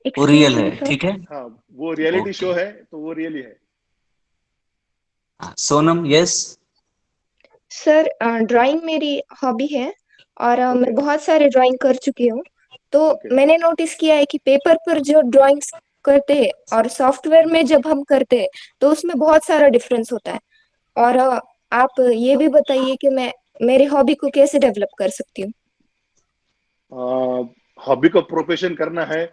वो एक्सक्यूज रियल मी है, सर। ठीक है। हाँ वो रियलिटी ओके। शो है तो वो रियली है। सोनम यस। सर ड्राइंग मेरी हॉबी है और मैं ओके बहुत सारे ड्राइंग कर चुकी हूँ। तो ओके। मैंने नोटिस किया है कि पेपर पर जो ड्राइंग्स करते हैं और सॉफ्टवेयर में जब हम करते हैं तो उसमें बहुत सारा डिफरेंस होता है। और आप ये भी बताइए कि मैं मेरी हॉबी को कैसे डेवलप कर सकती हूँ। हॉबी को प्रोफेशन करना है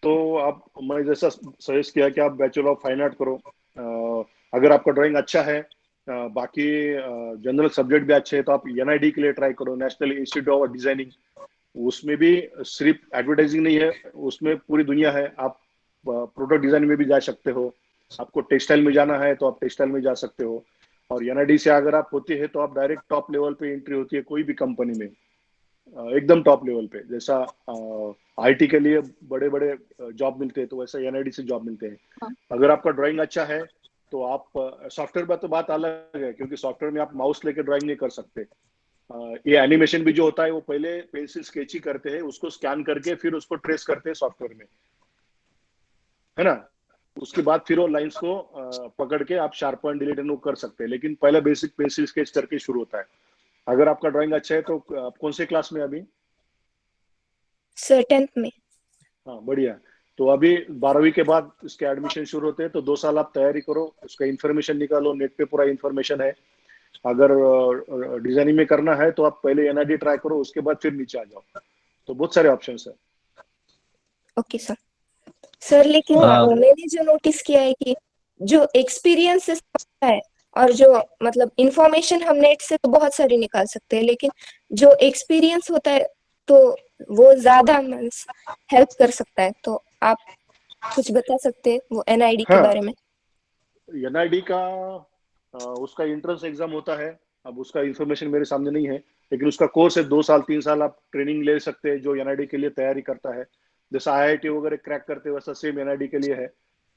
तो आप, मैं जैसा सजेस्ट किया कि आप बैचलर ऑफ फाइन आर्ट करो। अगर आपका ड्राइंग अच्छा है, बाकी जनरल सब्जेक्ट भी अच्छे है, तो आप एनआईडी के लिए ट्राई करो, नेशनल इंस्टीट्यूट ऑफ डिजाइनिंग। उसमें भी सिर्फ एडवर्टाइजिंग नहीं है, उसमें पूरी दुनिया है। आप प्रोडक्ट डिजाइन में भी जा सकते हो। आपको टेक्सटाइल में जाना है तो आप टेक्सटाइल में जा सकते हो। और एनआईडी से अगर आप होते हैं तो आप डायरेक्ट टॉप लेवल पे एंट्री होती है कोई भी कंपनी में, एकदम टॉप लेवल पे। जैसा आईटी के लिए बड़े बड़े जॉब मिलते हैं, तो वैसा एनआईडी से जॉब मिलते हैं। अगर आपका ड्राइंग अच्छा है तो आप सॉफ्टवेयर में तो बात अलग है, क्योंकि सॉफ्टवेयर में आप माउस लेके ड्राइंग नहीं कर सकते। ये एनिमेशन भी जो होता है वो पहले पेंसिल स्केच ही करते हैं, उसको स्कैन करके फिर उसको ट्रेस करते हैं सॉफ्टवेयर में, है ना। उसके बाद फिर वो लाइंस को पकड़ के आप शार्प पॉइंट डिलीट एंड कर सकते हैं, लेकिन पहले बेसिक पेंसिल स्केच करके शुरू होता है। अगर आपका ड्राइंग अच्छा है तो आप कौन से क्लास में अभी? सर 10th में। हाँ बढ़िया। तो अभी 12वीं के बाद इसके एडमिशन शुरू होते हैं, तो 2 साल आप तैयारी करो, उसका इन्फॉर्मेशन निकालो, नेट पे पूरा इन्फॉर्मेशन है। अगर डिजाइनिंग में करना है तो आप पहले एनआईडी ट्राई करो, उसके बाद फिर नीचे आ जाओ। तो बहुत सारे ऑप्शन है। Okay sir. सर लेकिन आ, मैंने जो नोटिस किया है कि जो एक्सपीरियंस है और जो मतलब इंफॉर्मेशन हम नेट से तो बहुत सारी निकाल सकते हैं, लेकिन जो एक्सपीरियंस होता है तो वो ज्यादा हेल्प कर सकता है। तो आप कुछ बता सकते हैं वो एनआईडी के हाँ, बारे में? एनआईडी का उसका एंट्रेंस एग्जाम होता है। अब उसका इंफॉर्मेशन मेरे सामने नहीं है, लेकिन उसका कोर्स है 2 साल 3 साल आप ट्रेनिंग ले सकते हैं जो एनआईडी के लिए तैयारी करता है। जैसा आईआईटी वगैरह क्रैक करते हैं वैसा सेम एनआईडी के लिए है।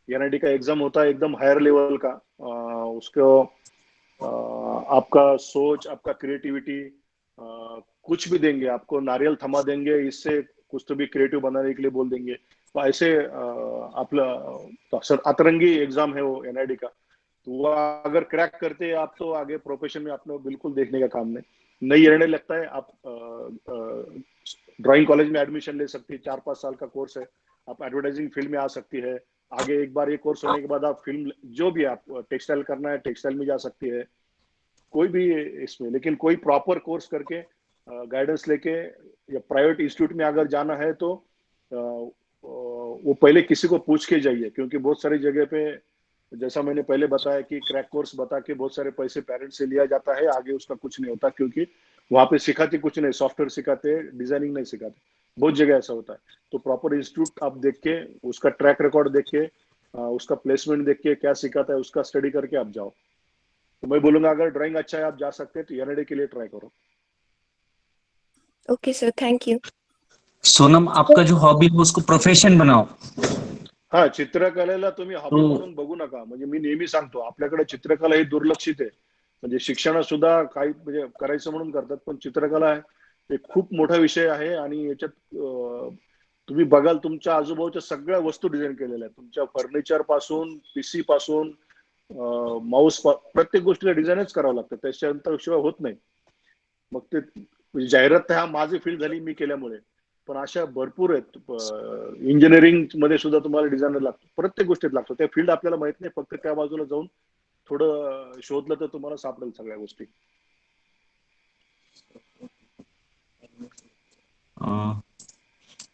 एनआईडी का एग्जाम होता है एकदम हायर लेवल का। उसको आपका सोच, आपका क्रिएटिविटी, कुछ भी देंगे आपको, नारियल थमा देंगे, इससे कुछ तो भी क्रिएटिव बनाने के लिए बोल देंगे। तो ऐसे आपला सर अतरंगी एग्जाम है वो एनआईडी का। तो वो अगर क्रैक करते हैं आप तो आगे प्रोफेशन में आपने बिल्कुल देखने का काम नहीं नहीं रहने लगता है। आप ड्राइंग कॉलेज में एडमिशन ले सकती है, 4-5 साल का कोर्स है। आप एडवर्टाइजिंग फील्ड में आ सकती है। आगे एक बार ये कोर्स होने के बाद आप फिल्म जो भी आप टेक्सटाइल करना है टेक्सटाइल में जा सकती है, कोई भी इसमें। लेकिन कोई प्रॉपर कोर्स करके गाइडेंस लेके या प्राइवेट इंस्टीट्यूट में अगर जाना है तो वो पहले किसी को पूछ के जाइए, क्योंकि बहुत सारी जगह पे जैसा मैंने पहले बताया कि क्रैक कोर्स बता के बहुत सारे पैसे पेरेंट्स से लिया जाता है, आगे उसका कुछ नहीं होता, क्योंकि वहां पे सिखाते कुछ नहीं, सॉफ्टवेयर सिखाते, डिजाइनिंग नहीं सिखाते। बहुत जगह ऐसा होता है। तो प्रॉपर इंस्टीट्यूट आप देख के, उसका ट्रैक रिकॉर्ड देख के, उसका प्लेसमेंट देख के क्या सिखाता है उसका स्टडी करके आप जाओ। तो मैं बोलूंगा अगर ड्राइंग अच्छा है आप जा सकते हैं तो एनआईडी के लिए ट्राई करो। Okay sir, thank you. Sonam, आपका जो हॉबी है उसको प्रोफेशन बनाओ। हा, चित्रकलेला तुम्ही हॉबी तो म्हणून बघू नका। म्हणजे मी नेहमी सांगतो आपल्याकडे चित्रकला ही दुर्लक्षित आहे। म्हणजे शिक्षण सुद्धा काही म्हणजे करायचं म्हणून करतात, पण चित्रकला हे खूप मोठा विषय आहे आणि याच्यात तुम्ही बघाल तुमच्या आजूबाजूच्या सगळ्या वस्तू डिझाईन केलेल्या आहेत, तुमच्या फर्निचर पासून पीसी पासून माऊस, प्रत्येक गोष्टीला डिझाईनच करावं लागतं, त्याच्यानंतर शिवाय होत नाही। मग ते म्हणजे जाहिरात हा माझी फील्ड झाली मी केल्यामुळे, पण अशा भरपूर आहेत। इंजिनिअरिंग मध्ये सुद्धा तुम्हाला डिझायनर लागतो, प्रत्येक गोष्टीत लागतो। त्या फील्ड आपल्याला माहित नाही, फक्त त्या बाजूला जाऊन थोडं शोधलं तर तुम्हाला सापडेल सगळ्या गोष्टी।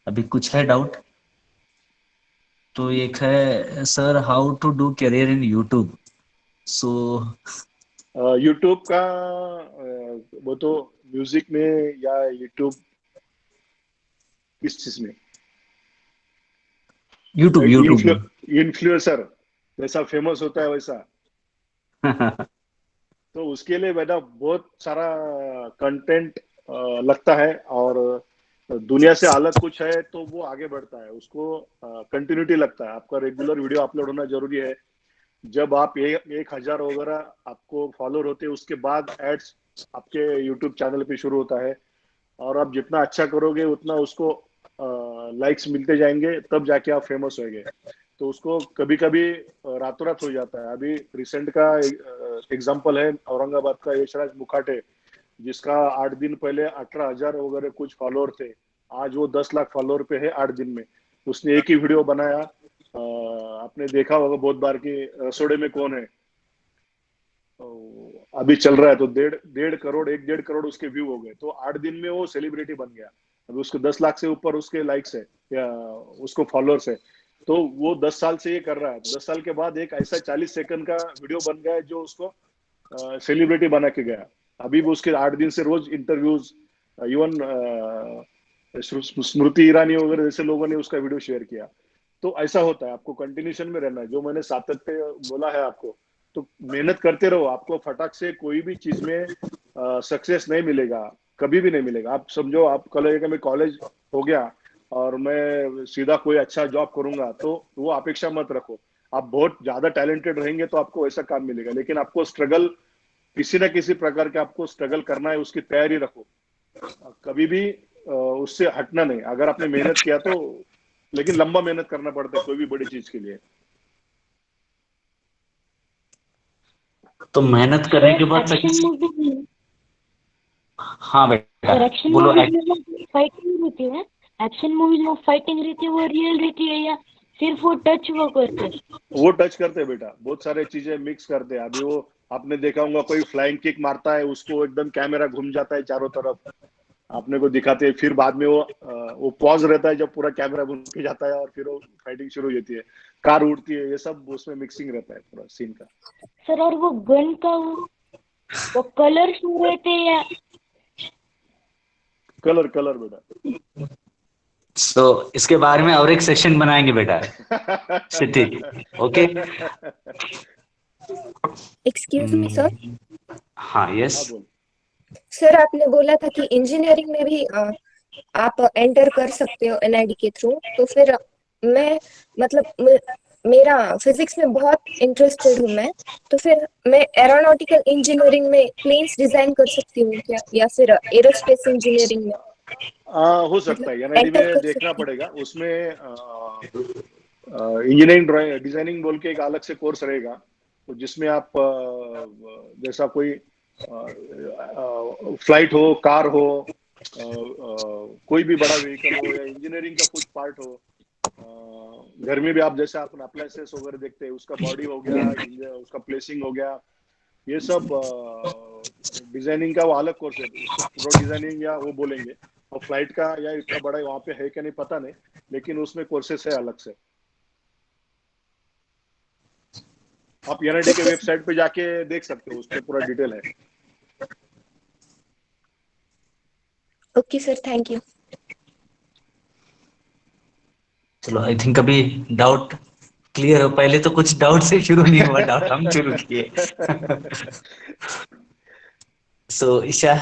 अभी कुछ है डाउट? तो एक है sir, how to do career in YouTube. So YouTube का वो तो म्यूजिक में या यूट्यूब किस चीज में? यूट्यूब यूट्यूब में। इन्फ्लुएंसर जैसा फेमस होता है वैसा। तो उसके लिए बेटा बहुत सारा कंटेंट लगता है, और दुनिया से अलग कुछ है तो वो आगे बढ़ता है, उसको कंटिन्यूटी लगता है। आपका रेगुलर वीडियो अपलोड होना जरूरी है। जब आप 1,000 वगैरह आपको फॉलोअर होते हैं उसके बाद एड्स आपके यूट्यूब चैनल पे शुरू होता है, और आप जितना अच्छा करोगे उतना उसको लाइक्स मिलते जाएंगे, तब जाके आप फेमस होंगे। तो उसको कभी कभी रातों रात हो जाता है। अभी रिसेंट का एग्जांपल है औरंगाबाद का यशराज मुखाटे, जिसका 8 दिन पहले 18,000 वगैरह कुछ फॉलोअर थे, आज वो 10 लाख फॉलोअर पे है 8 दिन में। उसने एक ही वीडियो बनाया, आपने देखा होगा बहुत बार कि रसोड़े में कौन है, अभी चल रहा है, तो 1.5 करोड़ उसके व्यू हो गए। तो 8 दिन में वो सेलिब्रिटी बन गया। अभी उसको 10 लाख से ऊपर उसके लाइक्स है या उसको फॉलोअर्स है। तो वो 10 साल से ये कर रहा है, 10 साल के बाद एक ऐसा 40 सेकंड का वीडियो बन गया है जो उसको सेलिब्रिटी बना के गया। अभी भी उसके 8 दिन से रोज इंटरव्यूज, इवन स्मृति ईरानी वगैरह जैसे लोगों ने उसका वीडियो शेयर किया। तो ऐसा होता है, आपको कंटिन्यूशन में रहना है, जो मैंने सातत्य बोला है आपको। तो मेहनत करते रहो, आपको फटाक से कोई भी चीज में सक्सेस नहीं मिलेगा, कभी भी नहीं मिलेगा। आप समझो आप कल मैं कॉलेज हो गया और मैं सीधा कोई अच्छा जॉब करूंगा, तो वो अपेक्षा मत रखो। आप बहुत ज्यादा टैलेंटेड रहेंगे तो आपको ऐसा काम मिलेगा, लेकिन आपको स्ट्रगल किसी ना किसी प्रकार के आपको स्ट्रगल करना है, उसकी तैयारी रखो। कभी भी उससे हटना नहीं। अगर आपने मेहनत किया तो, लेकिन लंबा मेहनत करना पड़ता है कोई भी बड़ी चीज के लिए। तो मेहनत करने के बाद एक्शन सक्सेस। मूवी, हाँ बेटा, सर एक्शन बोलो। मूवीज में फाइटिंग रहती है, एक्शन मूवीज में फाइटिंग रहती है, वो रियल रहती है या सिर्फ वो टच वो करते हैं? वो टच करते हैं बेटा, बहुत सारे चीजें मिक्स करते हैं। अभी वो आपने देखा होगा, कोई फ्लाइंग किक मारता है, उसको एकदम कैमरा घूम जाता है चारों तरफ, आपने को दिखाते हैं, फिर बाद में वो पॉज रहता है जब पूरा कैमरा घूम के जाता है, और फिर वो फाइटिंग शुरू हो जाती है, कार उड़ती है, ये सब उसमें मिक्सिंग रहता है पूरा सीन का। सर और वो गन का वो कलर शो रहते हैं या? कलर कलर बेटा। सो इसके बारे में और एक सेशन बनाएंगे बेटा, city. Okay. Excuse me sir. हाँ, यस। हाँ बोल। सर आपने बोला था कि इंजीनियरिंग में भी आप एंटर कर सकते हो एनआईडी के थ्रू, तो फिर मैं मतलब मेरा फिजिक्स में बहुत इंटरेस्टेड हूँ मैं, तो फिर मैं एरोनॉटिकल इंजीनियरिंग में प्लेन्स डिजाइन कर सकती हूँ क्या, या फिर एरोस्पेस इंजीनियरिंग में हो मतलब सकता है, एनआईडी एंटर में कर देखना सकती हूँ? पड़ेगा। उसमें इंजीनियरिंग ड्राइंग डिजाइनिंग बोल के एक अलग से कोर्स रहेगा, तो जिसमें आप जैसा कोई फ्लाइट हो, कार हो, कोई भी बड़ा व्हीकल हो, या इंजीनियरिंग का कुछ पार्ट हो, घर में भी आप जैसे अपन अप्लायंसेस वगैरह देखते हैं, उसका बॉडी हो गया, उसका प्लेसिंग हो गया, ये सब डिजाइनिंग का वो अलग कोर्स है, उसको प्रो डिजाइनिंग या वो बोलेंगे। और फ्लाइट का या इतना बड़ा वहाँ पे है क्या नहीं पता नहीं, लेकिन उसमें कोर्सेस है अलग से। आप एनआईडी के वेबसाइट पे जाके देख सकते हो, उस पर पूरा डिटेल है। Okay sir, thank you. चलो, आई थिंक अभी डाउट क्लियर हो। पहले तो कुछ डाउट से शुरू नहीं हुआ, डाउट हम शुरू किए। सो Isha,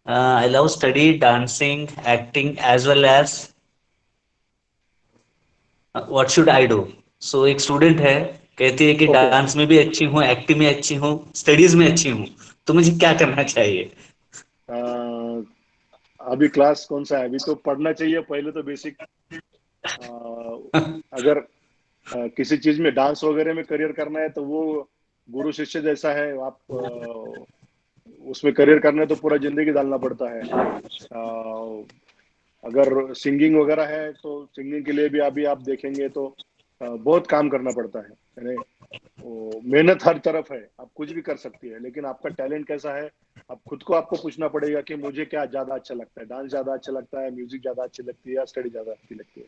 I love study, dancing, acting as well as what should I do? So एक स्टूडेंट है, कहती है कि ओके। डांस में भी अच्छी हूँ, एक्टिंग में अच्छी हूँ, स्टडीज में अच्छी हूँ, तो मुझे क्या करना चाहिए? अभी क्लास कौन सा है? अभी तो पढ़ना चाहिए पहले तो बेसिक। अगर किसी चीज में डांस वगैरह में करियर करना है तो वो गुरु शिष्य जैसा है, आप उसमें करियर करना है तो पूरा जिंदगी डालना पड़ता है। अगर सिंगिंग वगैरह है तो सिंगिंग के लिए भी अभी आप देखेंगे तो बहुत काम करना पड़ता है, यानी मेहनत हर तरफ है। आप कुछ भी कर सकती है, लेकिन आपका टैलेंट कैसा है, आप खुद को आपको पूछना पड़ेगा कि मुझे क्या ज्यादा अच्छा लगता है, डांस ज्यादा अच्छा लगता है, म्यूजिक ज्यादा अच्छी लगती है, या स्टडी ज्यादा अच्छी लगती है।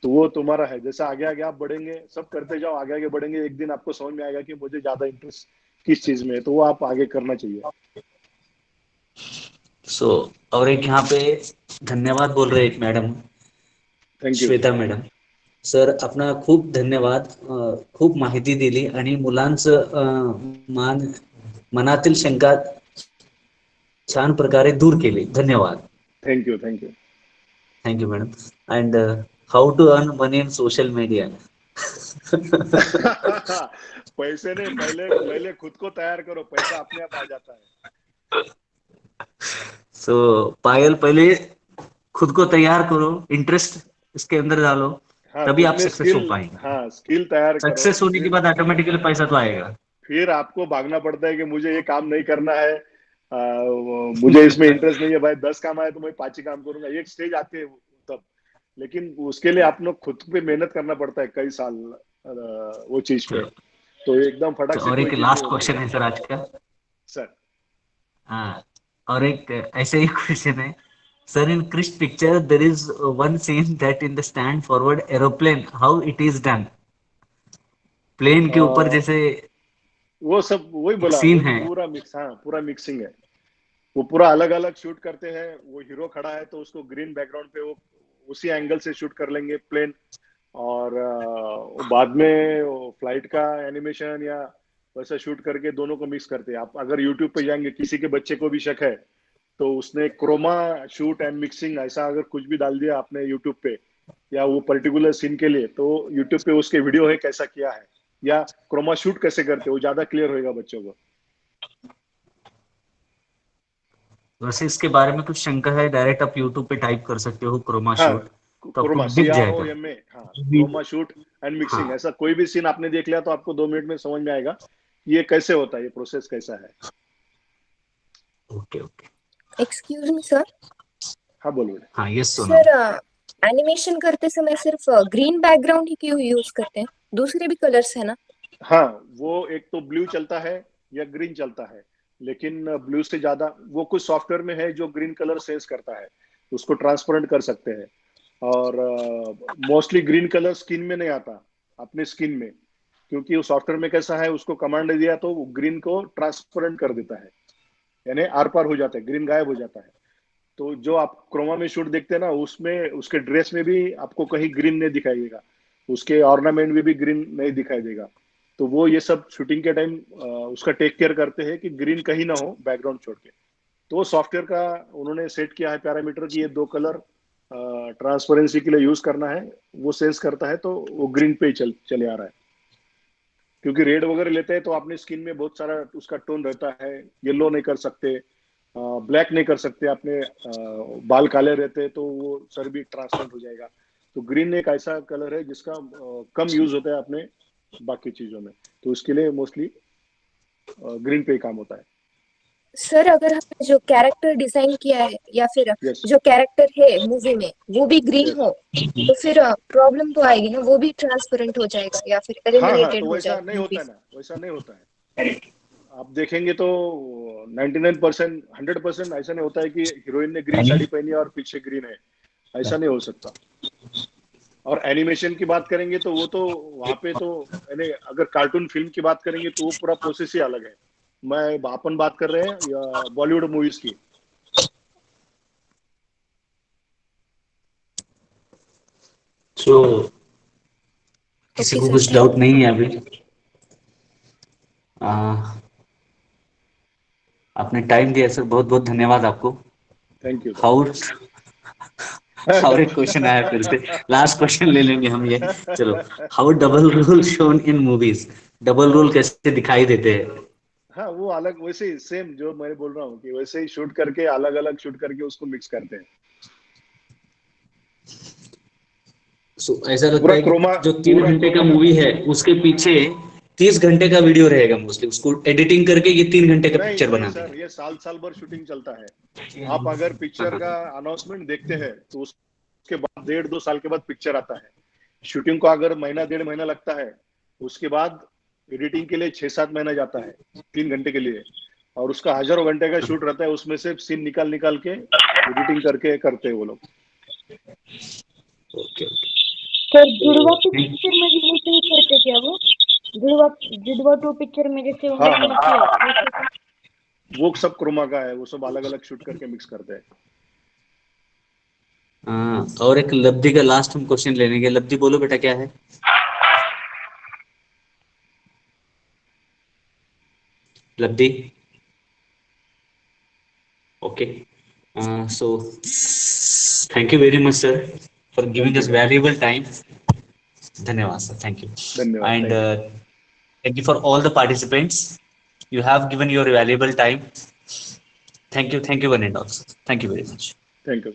तो वो तुम्हारा है, जैसे आगे आगे आप बढ़ेंगे, सब करते जाओ, आगे आगे बढ़ेंगे, एक दिन आपको समझ में आएगा कि मुझे ज्यादा इंटरेस्ट किस चीज में है, तो वो आप आगे करना चाहिए। सो और एक यहाँ पे धन्यवाद बोल रहे एक madam, thank you. Shweta madam. Sir आपणा खूप धन्यवाद. खूप माहिती दिली आणि मुलांचं मनातील शंका छान प्रकारे दूर केली. धन्यवाद. Thank you, thank you. Thank you madam. And how to earn money in social media. पैसे नहीं, पहले खुद को तैयार करो, पैसा अपने आप आ जाता है. सो पायल, पहले खुद को तैयार करो, इंटरेस्ट इसके अंदर डालो, हाँ, तभी खुद आप में सक्सेस हो स्किल, पाएंगे. हाँ स्किल तैयार करो, सक्सेस होने के बाद ऑटोमेटिकली पैसा तो आएगा. फिर आपको भागना पड़ता है कि मुझे ये काम नहीं करना है, मुझे इसमें इंटरेस्ट नहीं है भाई, 10 काम आए तो मैं 5 ही काम करूंगा, एक स्टेज आती है तब. लेकिन उसके लिए आप लोग खुद पे मेहनत करना पड़ता है कई साल, वो चीज पे. तो एकदम फटाक से और कोई एक चीज नहीं लास्ट होती क्वेश्चन है. है सर आज का. सर, हाँ, और एक ऐसे ही क्वेश्चन है sir. In Krrish picture there is one scene that in the stand forward aeroplane, how it is done. Plane के ऊपर जैसे वो सब वही एक बोला, सीन वो है. पूरा मिक्स, हाँ पूरा मिक्सिंग है. वो पूरा अलग अलग शूट करते हैं. वो हीरो खड़ा है तो उसको ग्रीन बैकग्राउंड पे वो उसी एंगल से शूट कर लेंगे प्लेन, और बाद में फ्लाइट का एनिमेशन या वैसा शूट करके दोनों को मिक्स करते हैं. आप अगर यूट्यूब पे जाएंगे, किसी के बच्चे को भी शक है तो उसने क्रोमा शूट एंड मिक्सिंग ऐसा अगर कुछ भी डाल दिया आपने यूट्यूब पे, या वो पर्टिकुलर सीन के लिए, तो यूट्यूब पे उसके वीडियो है कैसा किया है, या क्रोमा शूट कैसे करते, वो ज्यादा क्लियर होगा बच्चों को. वैसे इसके बारे में कुछ शंका है, डायरेक्ट आप यूट्यूब पे टाइप कर सकते हो क्रोमा हाँ, शूट, तो आपको क्रोमा दिख जाएगा. CROMA, हाँ क्रोमा शूट एंड मिक्सिंग, हाँ, ऐसा कोई भी सीन आपने देख लिया तो आपको 2 मिनट में समझ में आएगा ये कैसे होता है, ये प्रोसेस कैसा है। Okay okay, excuse me sir. हाँ बोलो। हाँ यस सोना। सर एनिमेशन करते समय सिर्फ ग्रीन बैकग्राउंड ही क्यों यूज करते हैं? दूसरे भी कलर्स है ना? हाँ, वो एक तो ब्लू चलता है या ग्रीन चलता है, लेकिन ब्लू से ज्यादा वो कुछ सॉफ्टवेयर में है जो ग्रीन कलर सेंस करता है, उसको ट्रांसपेरेंट कर सकते हैं। और मोस्टली ग्रीन कलर स्किन में नहीं आता, अपने स्किन में, क्योंकि वो सॉफ्टवेयर में कैसा है, उसको कमांड दिया तो वो ग्रीन को ट्रांसपेरेंट कर देता है, यानी आर पार हो जाता है, ग्रीन गायब हो जाता है। तो जो आप क्रोमा में शूट देखते हैं ना, उसमें उसके ड्रेस में भी आपको कहीं ग्रीन नहीं दिखाई देगा, उसके ऑर्नामेंट में भी ग्रीन नहीं दिखाई देगा। तो वो ये सब शूटिंग के टाइम उसका टेक केयर करते हैं कि ग्रीन कहीं ना हो बैकग्राउंड छोड़ के। तो वो सॉफ्टवेयर का उन्होंने सेट किया है पैरामीटर कि ये 2 कलर ट्रांसपेरेंसी के लिए यूज करना है, वो सेंस करता है तो वो ग्रीन पे ही चले आ रहा है। क्योंकि रेड वगैरह लेते हैं तो अपनी स्किन में बहुत सारा उसका टोन रहता है, येलो नहीं कर सकते, ब्लैक नहीं कर सकते, अपने बाल काले रहते हैं तो वो सर भी ट्रांसपेरेंट हो जाएगा। तो ग्रीन एक ऐसा कलर है जिसका कम यूज होता है अपने बाकी चीजों में, तो उसके लिए मोस्टली ग्रीन पे ही काम होता है। सर अगर हमने जो कैरेक्टर डिजाइन किया है या फिर यस जो कैरेक्टर है मूवी में वो भी ग्रीन यस। हो तो फिर प्रॉब्लम तो आएगी ना, वो भी ट्रांसपेरेंट हो जाएगा या फिर हाँ हाँ, एलिमिनेटेड तो हो वैसा नहीं जाएगा होता मूवी है से? ना, वैसा नहीं होता है। आप देखेंगे तो 99% 100% ऐसा नहीं होता है कि हीरोइन ने ग्रीन साड़ी पहनी है और पीछे ग्रीन है, ऐसा नहीं हो सकता। और एनिमेशन की बात करेंगे तो वो तो वहां पे तो यानी अगर कार्टून फिल्म की बात करेंगे तो वो पूरा प्रोसेस ही अलग है। मैं अपन बात कर रहे हैं बॉलीवुड मूवीज की। सो किसी ओके को सर, कुछ थैंक डाउट नहीं है अभी? आ, आपने टाइम दिया सर, बहुत बहुत धन्यवाद आपको। थैंक यू हाउ और एक क्वेश्चन आया फिर से, लास्ट क्वेश्चन ले लेंगे हम ये। चलो, how double role shown in movies, double role कैसे दिखाई देते हैं? हाँ, वो अलग वैसे ही सेम जो मैं बोल रहा हूँ कि वैसे ही शूट करके अलग अलग शूट करके उसको मिक्स करते हैं। ऐसा लगता पूरा है कि क्रोमा जो 3 घंटे का मूवी है उसके पीछे 30 घंटे का वीडियो रहेगा मोस्टली, उसको एडिटिंग करके ये 3 घंटे का नहीं पिक्चर नहीं बना सर, देंगे। ये साल साल भर शूटिंग चलता है। आप अगर हाँ पिक्चर हाँ का अनाउंसमेंट देखते हैं तो उसके बाद 1.5-2 साल के बाद पिक्चर आता है। शूटिंग को अगर महीना 1.5 महीना लगता है, उसके बाद एडिटिंग के लिए 6-7 महीना जाता है 3 घंटे के लिए। और उसका हजारों घंटे का शूट रहता है, उसमें से सीन निकाल निकाल के एडिटिंग करके करते हैं वो लोग। Okay okay. सर जुड़वा टू तो पिक्चर में भी वैसे ही करते क्या वो? जुड़वा जुड़वा टू पिक्चर में जैसे हाँ उन्होंने हाँ, किया वैसे? वो सब क्रोमा का है, वो सब अलग अलग शूट करके मिक्स करते हैं। हाँ, और एक लब्धि का लास्ट हम क्वेश्चन ले लेंगे। लब्धि बोलो बेटा, क्या है लब्धि? Okay, so thank you very much sir for giving thank you us sir, valuable time. धन्यवाद सर, थैंक यू। धन्यवाद, and thank you. thank you for all the participants. You have given your valuable time. Thank you one and all. Thank you very much. Thank you.